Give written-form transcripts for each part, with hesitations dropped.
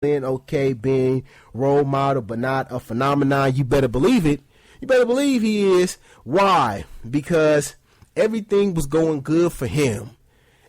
okay, being role model, but not a phenomenon. You better believe it. You better believe he is. Why? Because everything was going good for him.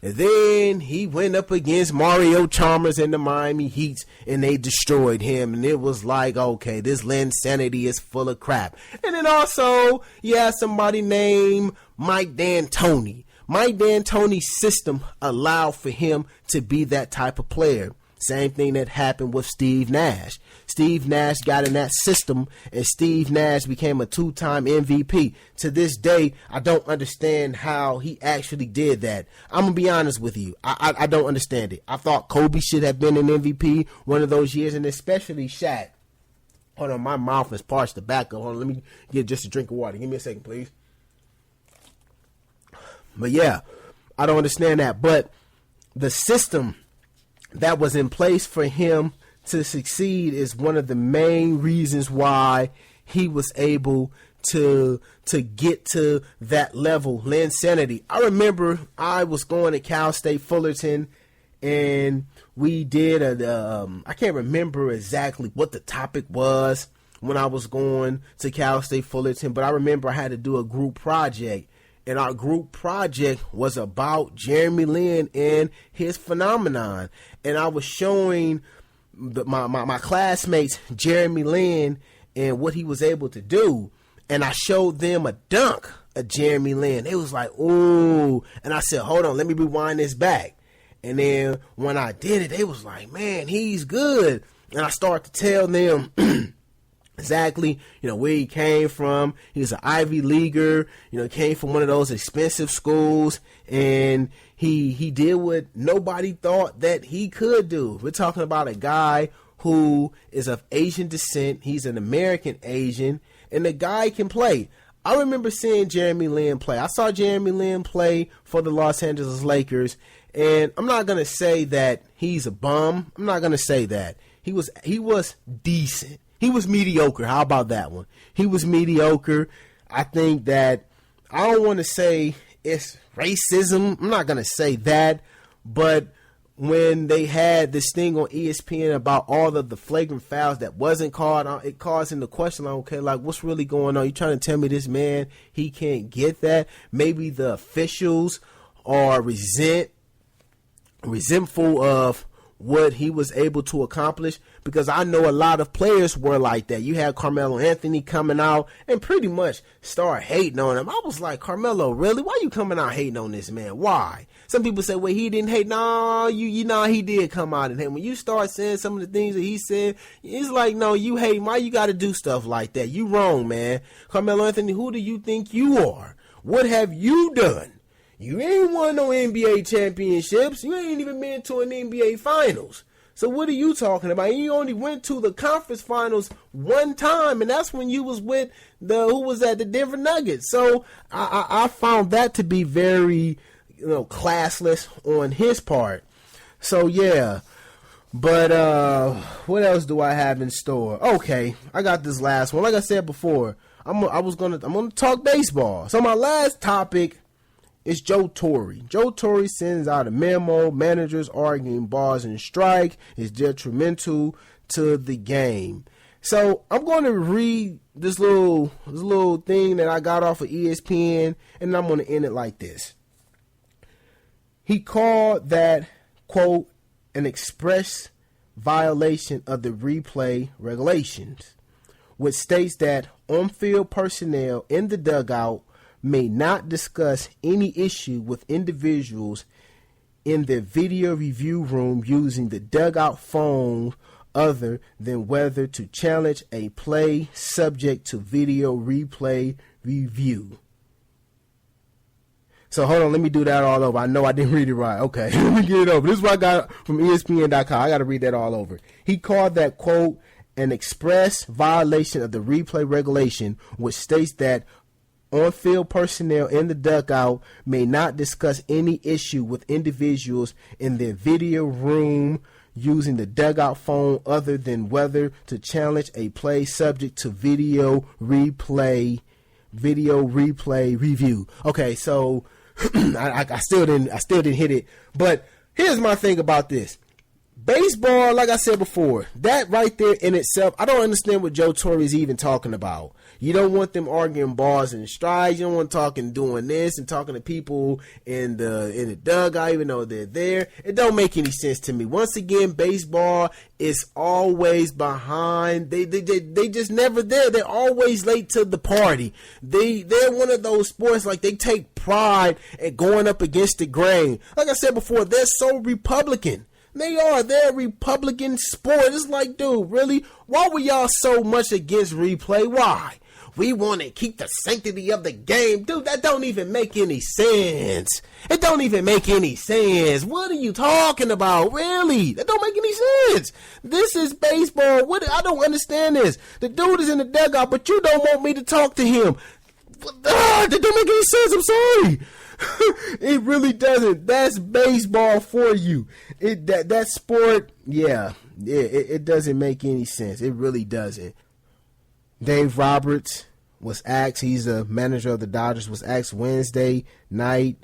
And then he went up against Mario Chalmers and the Miami Heat, and they destroyed him. And it was like, okay, this Linsanity is full of crap. And then also, you have somebody named Mike D'Antoni. Mike D'Antoni's system allowed for him to be that type of player. Same thing that happened with Steve Nash. Steve Nash got in that system, and Steve Nash became a 2-time MVP. To this day, I don't understand how he actually did that. I'm going to be honest with you. I don't understand it. I thought Kobe should have been an MVP one of those years, and especially Shaq. Hold on, my mouth is parched to back up. Hold on, let me get just a drink of water. Give me a second, please. But yeah, I don't understand that. But the system that was in place for him to succeed is one of the main reasons why he was able to get to that level. Linsanity. I remember I was going to Cal State Fullerton, and we did I can't remember exactly what the topic was when I was going to Cal State Fullerton, but I remember I had to do a group project. And our group project was about Jeremy Lin and his phenomenon. And I was showing my classmates Jeremy Lin and what he was able to do. And I showed them a dunk of Jeremy Lin. They was like, ooh. And I said, hold on, let me rewind this back. And then when I did it, they was like, man, he's good. And I started to tell them exactly, where he came from. He was an Ivy Leaguer, came from one of those expensive schools, and he did what nobody thought that he could do. We're talking about a guy who is of Asian descent. He's an American Asian, and the guy can play. I remember seeing Jeremy Lin play. I saw Jeremy Lin play for the Los Angeles Lakers, and I'm not going to say that he's a bum. I'm not going to say that. He was decent. He was mediocre. How about that one? He was mediocre. I think that I don't want to say it's racism. I'm not going to say that. But when they had this thing on ESPN about all of the flagrant fouls that wasn't called, it caused him to question, like, okay, like, what's really going on? You trying to tell me this man, he can't get that? Maybe the officials are resentful of what he was able to accomplish, because I know a lot of players were like that. You had Carmelo Anthony coming out and pretty much start hating on him. I was like, Carmelo, really? Why you coming out hating on this man? Why? Some people say, well, he didn't hate. No, you know, he did come out and hate. When you start saying some of the things that he said, it's like, no, you hate. Why you got to do stuff like that? You wrong, man. Carmelo Anthony, who do you think you are? What have you done? You ain't won no NBA championships. You ain't even been to an NBA finals. So what are you talking about? You only went to the conference finals one time, and that's when you was with the Denver Nuggets. So I found that to be very, classless on his part. So yeah. But what else do I have in store? Okay, I got this last one. Like I said before, I'm gonna talk baseball. So my last topic is Joe Torre. Joe Torre sends out a memo. Managers arguing bars and strike is detrimental to the game. So I'm going to read this little thing that I got off of ESPN, and I'm going to end it like this. He called that, quote, an express violation of the replay regulations, which states that on-field personnel in the dugout may not discuss any issue with individuals in the video review room using the dugout phone other than whether to challenge a play subject to video replay review. So hold on, let me do that all over. I know I didn't read it right. Okay, let me get it over. This is what I got from ESPN.com. I got to read that all over. He called that, quote, an express violation of the replay regulation, which states that on-field personnel in the dugout may not discuss any issue with individuals in their video room using the dugout phone other than whether to challenge a play subject to video replay review. Okay, so I still didn't hit it. But here's my thing about this. Baseball, like I said before, that right there in itself, I don't understand what Joe Torre is even talking about. You don't want them arguing balls and strikes. You don't want talking doing this and talking to people in the dugout, even though they're there. It don't make any sense to me. Once again, baseball is always behind. They just never there. They're always late to the party. They're one of those sports, like, they take pride in going up against the grain. Like I said before, they're so Republican. They're a Republican sport. It's like, dude, really? Why were y'all so much against replay? Why? We want to keep the sanctity of the game. Dude, that don't even make any sense. It don't even make any sense. What are you talking about? Really? That don't make any sense. This is baseball. I don't understand this. The dude is in the dugout, but you don't want me to talk to him. That don't make any sense. I'm sorry. It really doesn't. That's baseball for you. That sport, it doesn't make any sense. It really doesn't. Dave Roberts was asked, he's the manager of the Dodgers, was asked Wednesday night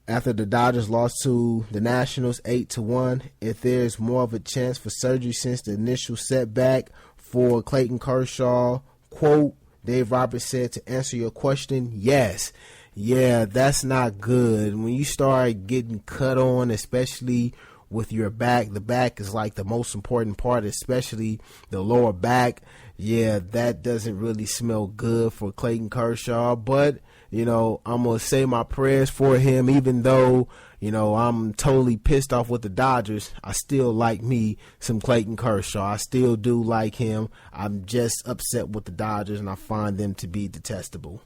after the Dodgers lost to the Nationals 8-1 if there's more of a chance for surgery since the initial setback for Clayton Kershaw. Quote, Dave Roberts said, to answer your question, yes. Yeah, that's not good. When you start getting cut on, especially with your back, the back is like the most important part, especially the lower back. Yeah, that doesn't really smell good for Clayton Kershaw. But, I'm going to say my prayers for him, even though, I'm totally pissed off with the Dodgers. I still like me some Clayton Kershaw. I still do like him. I'm just upset with the Dodgers, and I find them to be detestable.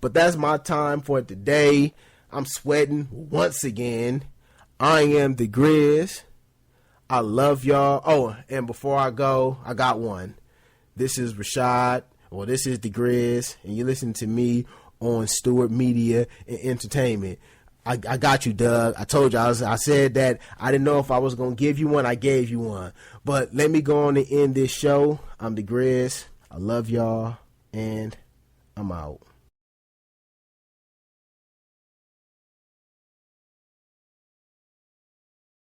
But that's my time for today. I'm sweating once again. I am the Grizz. I love y'all. Oh, and before I go, I got one. This is Rashad. Well, this is the Grizz, and you listen to me on Stewart Media and Entertainment. I got you, Doug. I told you. I said that I didn't know if I was going to give you one. I gave you one. But let me go on and end this show. I'm the Grizz. I love y'all, and I'm out.